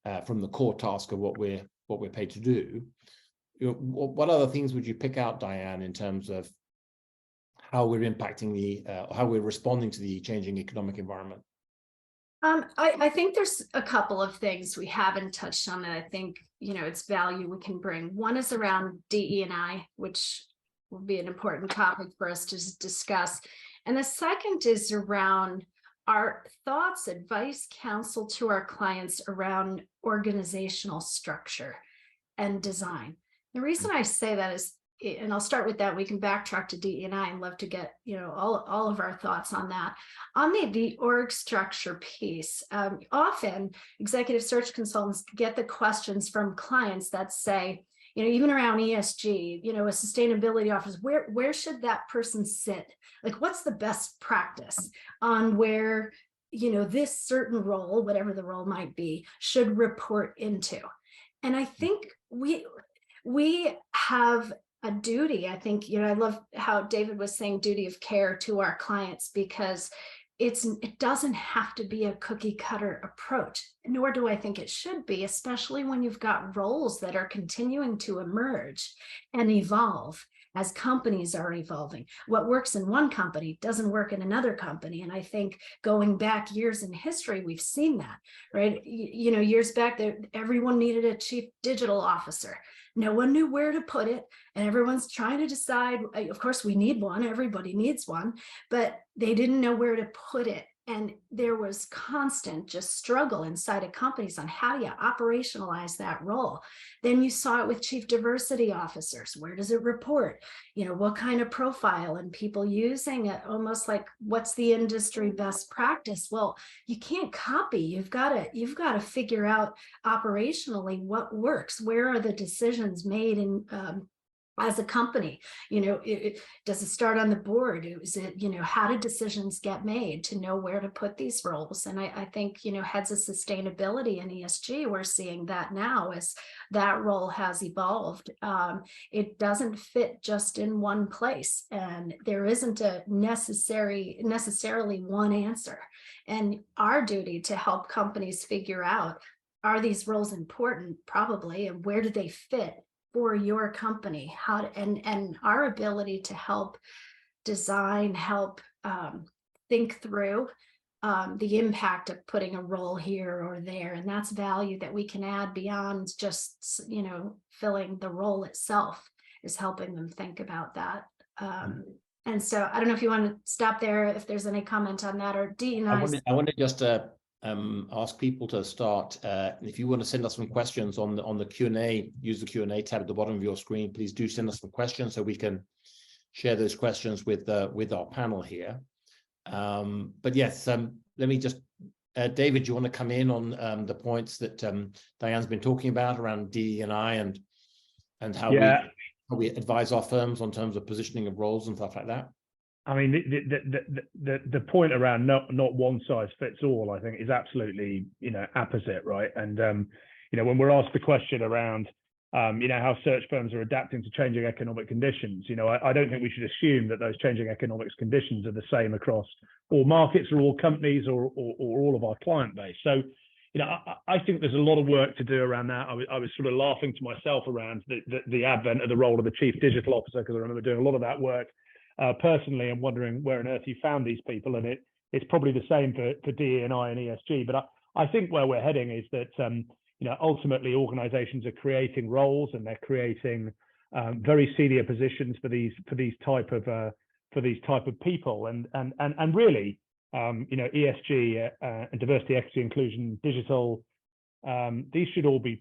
the core task of what we're paid to do. What other things would you pick out, Diane, in terms of how we're impacting how we're responding to the changing economic environment? I think there's a couple of things we haven't touched on that I think, it's value we can bring. One is around DE&I, which will be an important topic for us to discuss. And the second is around our thoughts, advice, counsel to our clients around organizational structure and design. The reason I say that is, and I'll start with that, we can backtrack to DE&I and love to get, all of our thoughts on that. On the org structure piece, often executive search consultants get the questions from clients that say, even around ESG, a sustainability office, where should that person sit? Like, what's the best practice on where, this certain role, whatever the role might be, should report into? And I think we have a duty. I think, I love how David was saying duty of care to our clients, because it doesn't have to be a cookie cutter approach, nor do I think it should be, especially when you've got roles that are continuing to emerge and evolve as companies are evolving. What works in one company doesn't work in another company. And I think going back years in history, we've seen that, right? You know, years back there, everyone needed a chief digital officer. No one knew where to put it. And everyone's trying to decide, of course, we need one, everybody needs one, but they didn't know where to put it. And there was constant just struggle inside of companies on how you operationalize that role. Then you saw it with chief diversity officers. Where does it report? You know, what kind of profile, and people using it almost like, what's the industry best practice? Well, you can't copy. You've got to figure out operationally what works. Where are the decisions made in as a company? You know, does it start on the board? Is it, you know, how do decisions get made to know where to put these roles? And I think, you know, heads of sustainability and ESG, we're seeing that now as that role has evolved. It doesn't fit just in one place, and there isn't a necessarily one answer. And our duty to help companies figure out, are these roles important? Probably. And where do they fit for your company? How to, and our ability to help design, help think through the impact of putting a role here or there. And that's value that we can add beyond just, you know, filling the role itself, is helping them think about that. And so I don't know if you want to stop there, if there's any comment on that, or DNI. I want to just ask people to start. If you want to send us some questions on the Q&A, use the Q&A tab at the bottom of your screen. Please do send us some questions so we can share those questions with our panel here. But yes, let me just, David, do you want to come in on the points that Diane's been talking about around DE&I and how we advise our firms on terms of positioning of roles and stuff like that? I mean, the point around not one size fits all, I think, is absolutely, you know, apposite, right? And you know, when we're asked the question around you know, how search firms are adapting to changing economic conditions, you know, I don't think we should assume that those changing economic conditions are the same across all markets or all companies or all of our client base. So, you know, I think there's a lot of work to do around that. I was sort of laughing to myself around the advent of the role of the chief digital officer, because I remember doing a lot of that work personally and wondering where on earth you found these people. And it's probably the same for DE&I and ESG. But I think where we're heading is that you know, ultimately organizations are creating roles, and they're creating very senior positions for these type of people, and really you know, ESG and diversity, equity, inclusion, digital, these should all be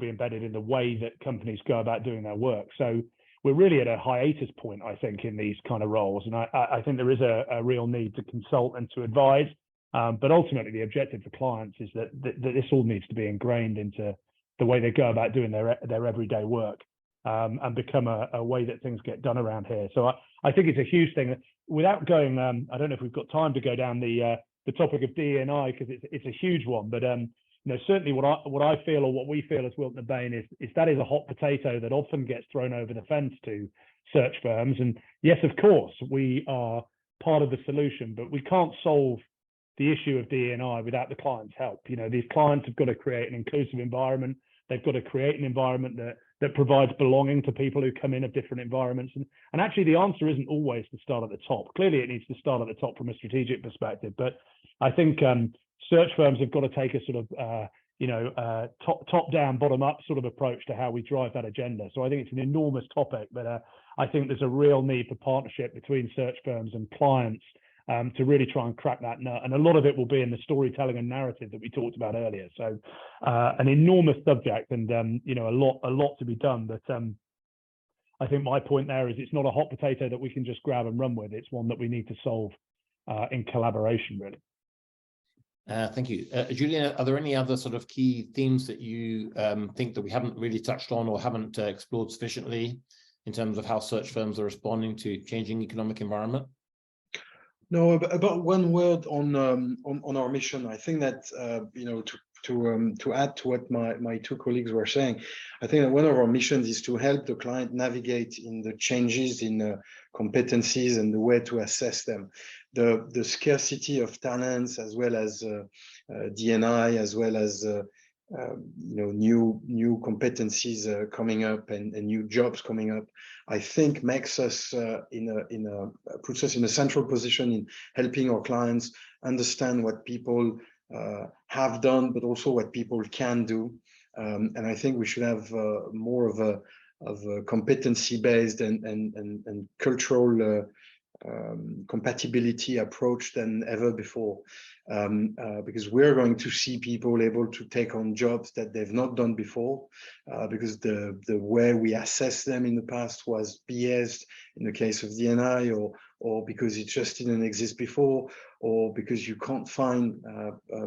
embedded in the way that companies go about doing their work. So we're really at a hiatus point, I think, in these kind of roles, and I think there is a real need to consult and to advise. But ultimately, the objective for clients is that this all needs to be ingrained into the way they go about doing their everyday work, and become a way that things get done around here. So I think it's a huge thing. Without going, I don't know if we've got time to go down the topic of DE&I, because it's a huge one. But you know, certainly what I feel, or what we feel as Wilton Bain, is that is a hot potato that often gets thrown over the fence to search firms. And yes, of course, we are part of the solution, but we can't solve the issue of DE&I without the client's help. You know, these clients have got to create an inclusive environment. They've got to create an environment that provides belonging to people who come in of different environments. And actually, the answer isn't always to start at the top. Clearly, it needs to start at the top from a strategic perspective. But I think search firms have got to take a sort of you know, top down, bottom up sort of approach to how we drive that agenda. So I think it's an enormous topic, but I think there's a real need for partnership between search firms and clients to really try and crack that nut. And a lot of it will be in the storytelling and narrative that we talked about earlier. So an enormous subject, and you know, a lot to be done. But I think my point there is, it's not a hot potato that we can just grab and run with. It's one that we need to solve in collaboration, really. Thank you. Julian, are there any other sort of key themes that you think that we haven't really touched on or haven't explored sufficiently in terms of how search firms are responding to changing economic environment? No, about one word on our mission. I think that you know, to add to what my two colleagues were saying, I think that one of our missions is to help the client navigate in the changes in competencies and the way to assess them. The scarcity of talents, as well as D&I, as well as new competencies coming up and new jobs coming up, I think makes us puts us in a central position in helping our clients understand what people have done, but also what people can do. And I think we should have more of a competency-based and cultural compatibility approach than ever before, because we're going to see people able to take on jobs that they've not done before, because the way we assess them in the past was biased in the case of D&I, or because it just didn't exist before, or because you can't find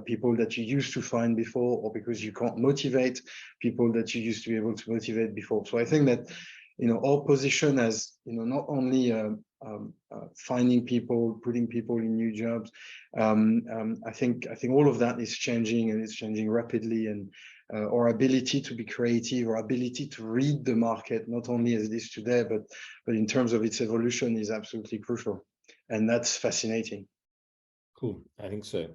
people that you used to find before, or because you can't motivate people that you used to be able to motivate before. So I think that our position as not only finding people, putting people in new jobs, I think all of that is changing, and it's changing rapidly, and our ability to be creative, our ability to read the market, not only as it is today, but in terms of its evolution, is absolutely crucial, and that's fascinating. Cool, I think so.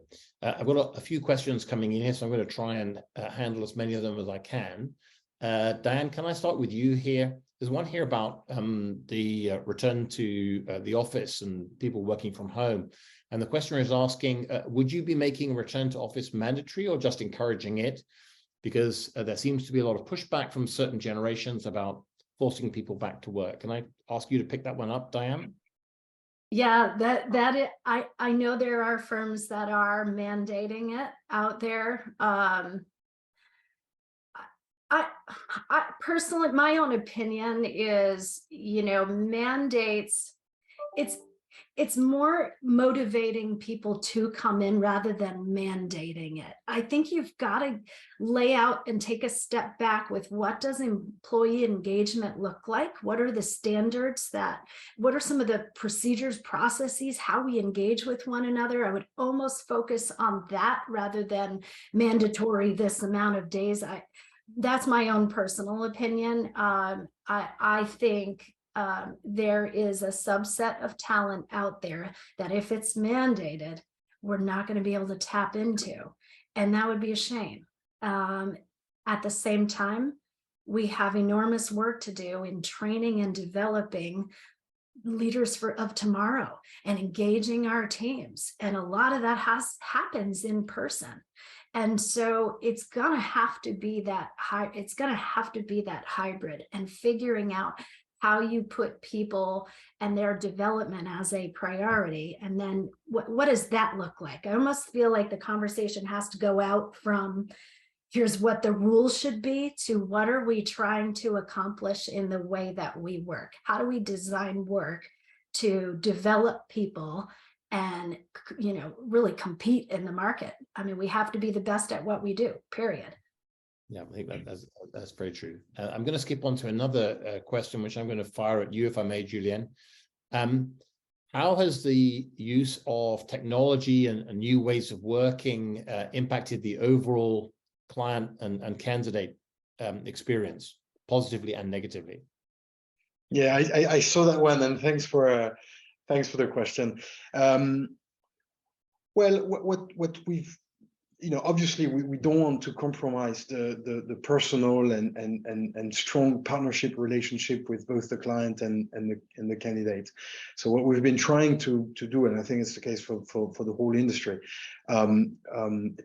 I've got a few questions coming in here, so I'm going to try and handle as many of them as I can. Diane, can I start with you here? There's one here about the return to the office and people working from home. And the questioner is asking, would you be making return to office mandatory or just encouraging it? Because there seems to be a lot of pushback from certain generations about forcing people back to work. Can I ask you to pick that one up, Diane? Yeah, I know there are firms that are mandating it out there. I personally, my own opinion is, mandates, it's more motivating people to come in rather than mandating it. I think you've got to lay out and take a step back with what does employee engagement look like? What are the standards what are some of the procedures, processes, how we engage with one another? I would almost focus on that rather than mandatory this amount of days. That's my own personal opinion. I think there is a subset of talent out there that if it's mandated, we're not going to be able to tap into, and that would be a shame. At the same time, we have enormous work to do in training and developing leaders of tomorrow and engaging our teams, and a lot of that happens in person. And so it's gonna have to be that hybrid, and figuring out how you put people and their development as a priority. And then what does that look like? I almost feel like the conversation has to go out from here's what the rules should be to what are we trying to accomplish in the way that we work? How do we design work to develop people and really compete in the market? I mean, we have to be the best at what we do, period. Yeah, I think that's very true. I'm going to skip on to another question, which I'm going to fire at you, if I may, Julien. How has the use of technology and new ways of working impacted the overall client and candidate experience, positively and negatively? Yeah, I saw that one, and thanks for the question. Well, what we've obviously we don't want to compromise the personal and strong partnership relationship with both the client and the candidate. So what we've been trying to do, and I think it's the case for the whole industry,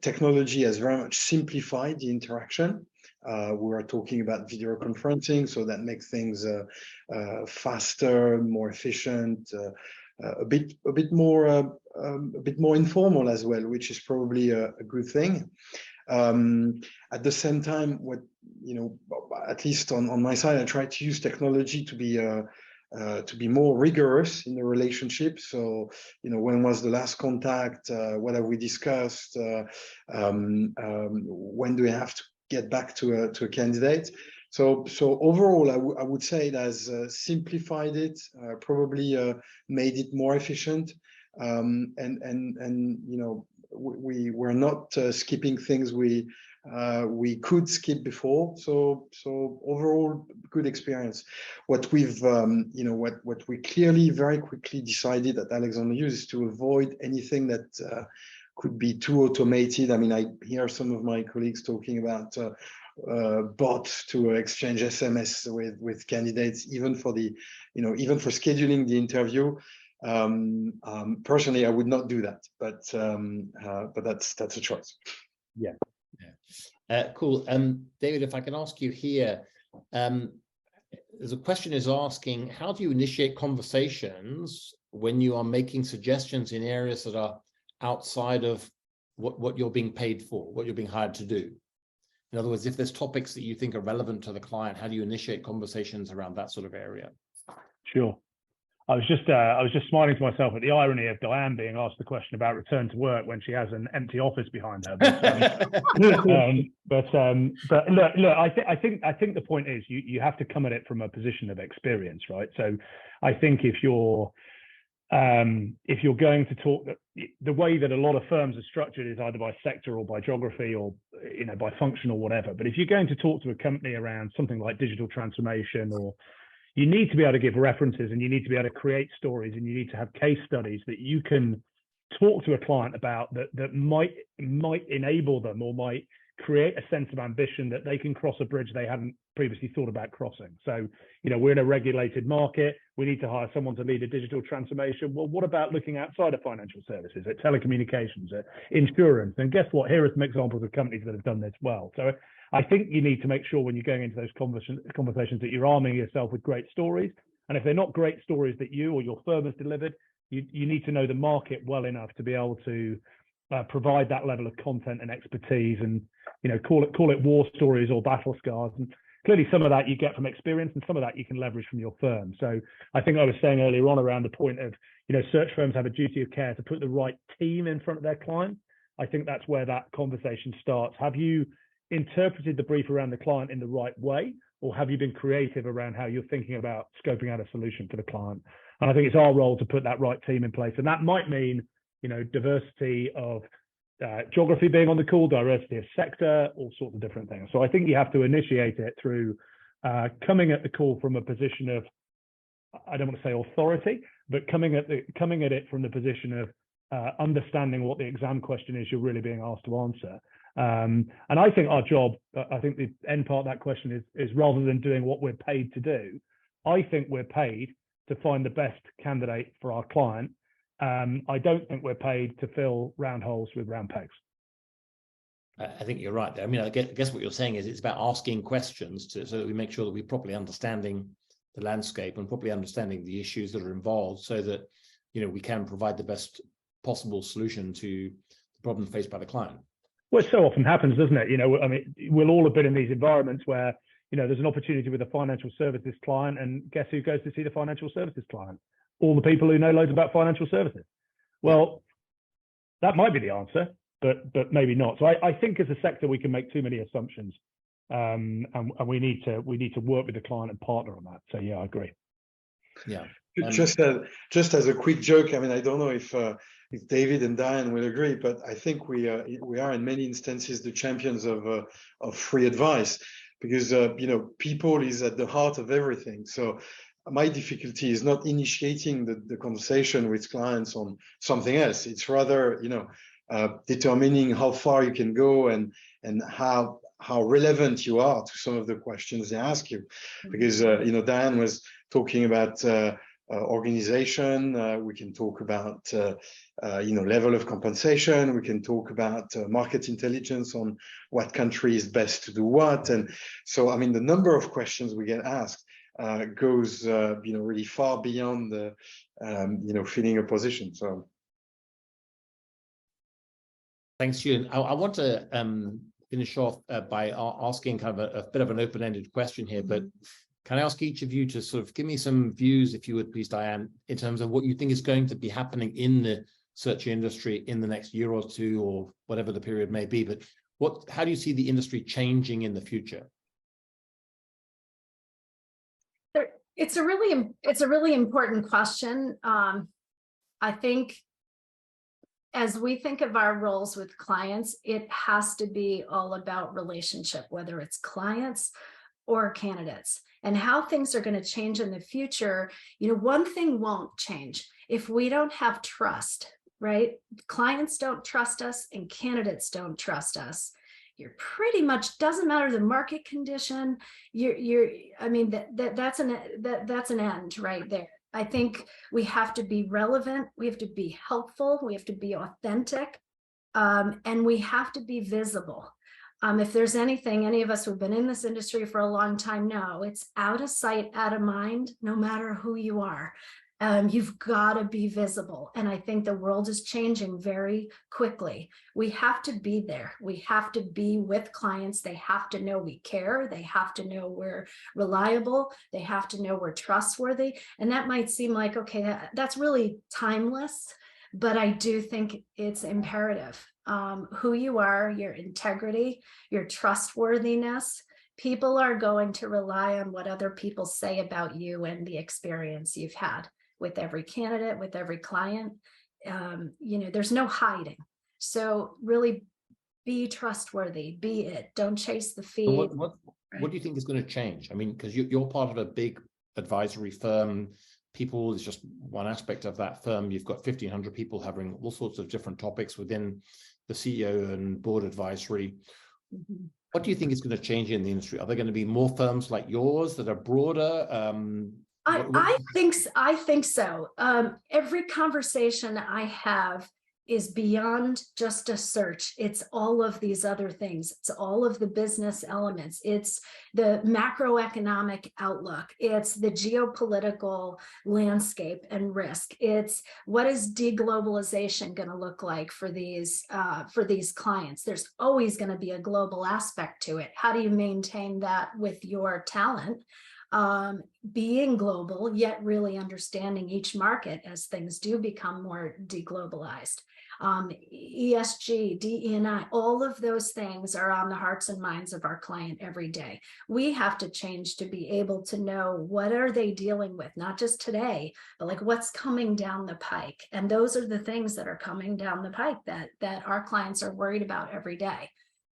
technology has very much simplified the interaction. We are talking about video conferencing, so that makes things faster, more efficient, a bit more informal as well, which is probably a good thing. At the same time, at least on my side, I try to use technology to be more rigorous in the relationship. So, when was the last contact? What have we discussed? When do we have to get back to a candidate? So overall, I would say it has simplified it, probably made it more efficient, and we're not skipping things we could skip before. So overall, good experience. What we've what we clearly very quickly decided at Alexander Hughes is to avoid anything that could be too automated. I mean, I hear some of my colleagues talking about bots to exchange SMS with candidates, even for the, even for scheduling the interview. Personally, I would not do that, but that's a choice. Yeah. Cool. David, if I can ask you here, there's a question is asking, how do you initiate conversations when you are making suggestions in areas that are outside of what you're being paid for, what you're being hired to do? In other words, if there's topics that you think are relevant to the client, how do you initiate conversations around that sort of area? Sure. I was just smiling to myself at the irony of Diane being asked the question about return to work when she has an empty office behind her. But look, I think the point is you have to come at it from a position of experience, right? So I think if you're going to talk, the way that a lot of firms are structured is either by sector or by geography or by function or whatever. But if you're going to talk to a company around something like digital transformation, or you need to be able to give references, and you need to be able to create stories, and you need to have case studies that you can talk to a client about that might enable them or might create a sense of ambition that they can cross a bridge they hadn't previously thought about crossing. So, we're in a regulated market. We need to hire someone to lead a digital transformation. Well, what about looking outside of financial services, at telecommunications, at insurance? And guess what? Here are some examples of companies that have done this well. So I think you need to make sure when you're going into those conversations that you're arming yourself with great stories. And if they're not great stories that you or your firm has delivered, you need to know the market well enough to be able to provide that level of content and expertise, and call it war stories or battle scars. And clearly some of that you get from experience, and some of that you can leverage from your firm. So I think I was saying earlier on around the point of, search firms have a duty of care to put the right team in front of their client. I think that's where that conversation starts. Have you interpreted the brief around the client in the right way, or have you been creative around how you're thinking about scoping out a solution for the client? And I think it's our role to put that right team in place. And that might mean, diversity of geography being on the call, diversity of sector, all sorts of different things. So I think you have to initiate it through coming at the call from a position of, I don't want to say authority, but coming at it from the position of understanding what the exam question is you're really being asked to answer. And I think our job, I think the end part of that question is rather than doing what we're paid to do, I think we're paid to find the best candidate for our client. I don't think we're paid to fill round holes with round pegs. I think you're right there. I mean, I guess what you're saying is it's about asking questions so that we make sure that we're properly understanding the landscape and properly understanding the issues that are involved, so that, we can provide the best possible solution to the problem faced by the client. Well, it so often happens, doesn't it? I mean, we'll all have been in these environments where, there's an opportunity with a financial services client, and guess who goes to see the financial services client? All the people who know loads about financial services. Well, that might be the answer, but maybe not. So I think as a sector, we can make too many assumptions, and we need to work with the client and partner on that. So yeah, I agree. Yeah. Just as a quick joke, I mean, I don't know if David and Diane will agree, but I think we are in many instances the champions of free advice, because people is at the heart of everything. So my difficulty is not initiating the conversation with clients on something else. It's rather determining how far you can go and how relevant you are to some of the questions they ask you. Because Diane was talking about organization. We can talk about level of compensation. We can talk about market intelligence on what country is best to do what. And so, I mean, the number of questions we get asked goes really far beyond the filling a position. So thanks, Julian. I want to finish off by asking kind of a bit of an open-ended question here, but can I ask each of you to sort of give me some views, if you would please, Diane, in terms of what you think is going to be happening in the search industry in the next year or two, or whatever the period may be, but how do you see the industry changing in the future? It's a really important question. I think as we think of our roles with clients, it has to be all about relationship, whether it's clients or candidates, and how things are going to change in the future. One thing won't change. If we don't have trust right? Clients don't trust us and candidates don't trust us. You're pretty much, doesn't matter the market condition. I mean, that's an end right there. I think we have to be relevant. We have to be helpful. We have to be authentic. And we have to be visible. If there's anything, any of us who've been in this industry for a long time know, it's out of sight, out of mind, no matter who you are. You've got to be visible. And I think the world is changing very quickly. We have to be there. We have to be with clients. They have to know we care. They have to know we're reliable. They have to know we're trustworthy. And that might seem like, okay, that's really timeless, but I do think it's imperative. Who you are, your integrity, your trustworthiness. People are going to rely on what other people say about you and the experience you've had with every candidate, with every client. There's no hiding. So really be trustworthy, be it. Don't chase the feed. What do you think is going to change? I mean, because you're part of a big advisory firm. People is just one aspect of that firm. You've got 1,500 people covering all sorts of different topics within the CEO and board advisory. Mm-hmm. What do you think is going to change in the industry? Are there going to be more firms like yours that are broader? I think so. Every conversation I have is beyond just a search. It's all of these other things. It's all of the business elements. It's the macroeconomic outlook. It's the geopolitical landscape and risk. It's what is deglobalization going to look like for these clients? There's always going to be a global aspect to it. How do you maintain that with your talent? Being global, yet really understanding each market as things do become more deglobalized. ESG, DE&I, all of those things are on the hearts and minds of our client every day. We have to change to be able to know what are they dealing with, not just today, but like what's coming down the pike. And those are the things that are coming down the pike that our clients are worried about every day.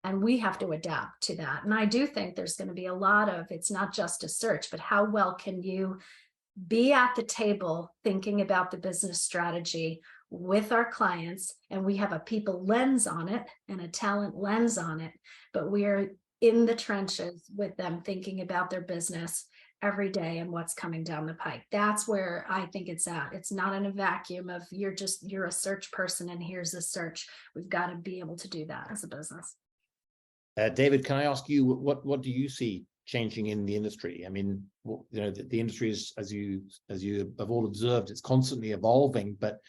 And we have to adapt to that. And I do think there's going to be a lot of, it's not just a search, but how well can you be at the table thinking about the business strategy with our clients? And we have a people lens on it and a talent lens on it, but we're in the trenches with them thinking about their business every day and what's coming down the pike. That's where I think it's at. It's not in a vacuum of you're a search person and here's a search. We've got to be able to do that as a business. David, can I ask you, what do you see changing in the industry? I mean, the industry is, as you have all observed, it's constantly evolving, but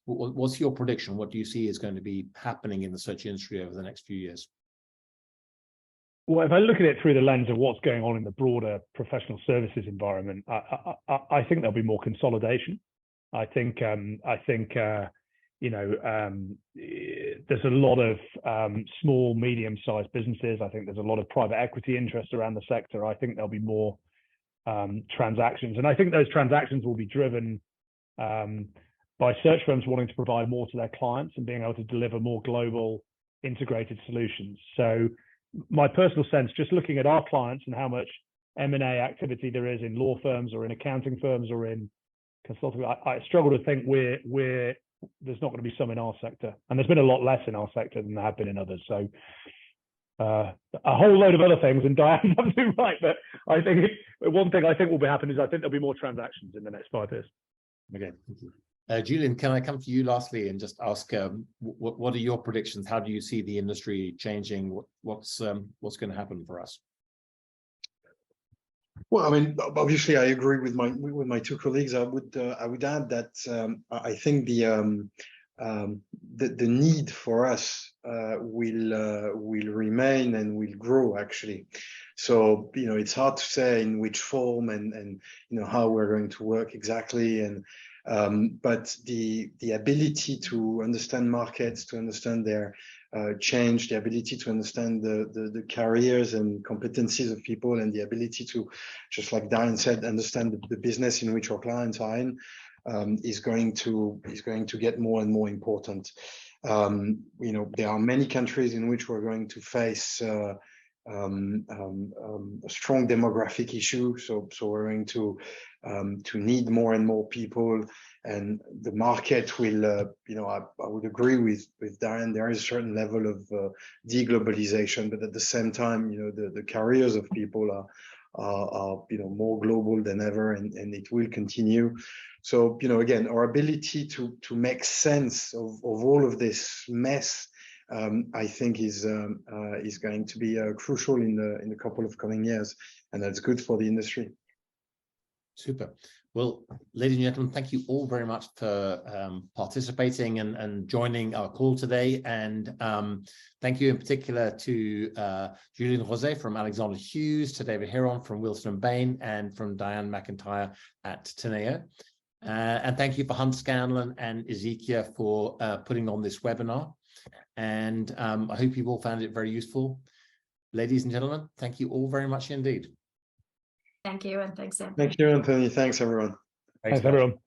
what's your prediction? What do you see is going to be happening in the search industry over the next few years? Well, if I look at it through the lens of what's going on in the broader professional services environment, I think there'll be more consolidation. I think there's a lot of small, medium-sized businesses. I think there's a lot of private equity interest around the sector. I think there'll be more transactions. And I think those transactions will be driven by search firms wanting to provide more to their clients and being able to deliver more global integrated solutions. So my personal sense, just looking at our clients and how much M&A activity there is in law firms or in accounting firms or in consulting, I struggle to think there's not going to be some in our sector, and there's been a lot less in our sector than there have been in others. So a whole load of other things, and Diane's absolutely right. But I think one thing I think will be happening is I think there'll be more transactions in the next 5 years. Okay, thank you. Julian, can I come to you lastly and just ask, what are your predictions? How do you see the industry changing? What's going to happen for us? Well, I mean, obviously, I agree with my two colleagues. I would add that I think the need for us will remain and will grow, actually. So it's hard to say in which form and how we're going to work exactly, and but the ability to understand markets, to understand their change, the ability to understand the careers and competencies of people, and the ability to, just like Diane said, understand the business in which our clients are in, is going to get more and more important. There are many countries in which we're going to face a strong demographic issue. So we're going to need more and more people, and the market will, I would agree with Diane. There is a certain level of deglobalization, but at the same time, the careers of people are more global than ever, and it will continue. So again, our ability to make sense of all of this mess, I think is going to be crucial in the couple of coming years, and that's good for the industry. Super. Well, ladies and gentlemen, thank you all very much for participating and joining our call today. And thank you in particular to Julien Rosé from Alexander Hughes, to David Heron from Wilson & Bain, and from Diane McIntyre at Teneo. And thank you for Hans Scanlon and Ezekiel for putting on this webinar. And I hope you all found it very useful. Ladies and gentlemen, thank you all very much indeed. Thank you, and thanks, Anthony. Thank you, Anthony. Thanks, everyone. Thanks, everyone.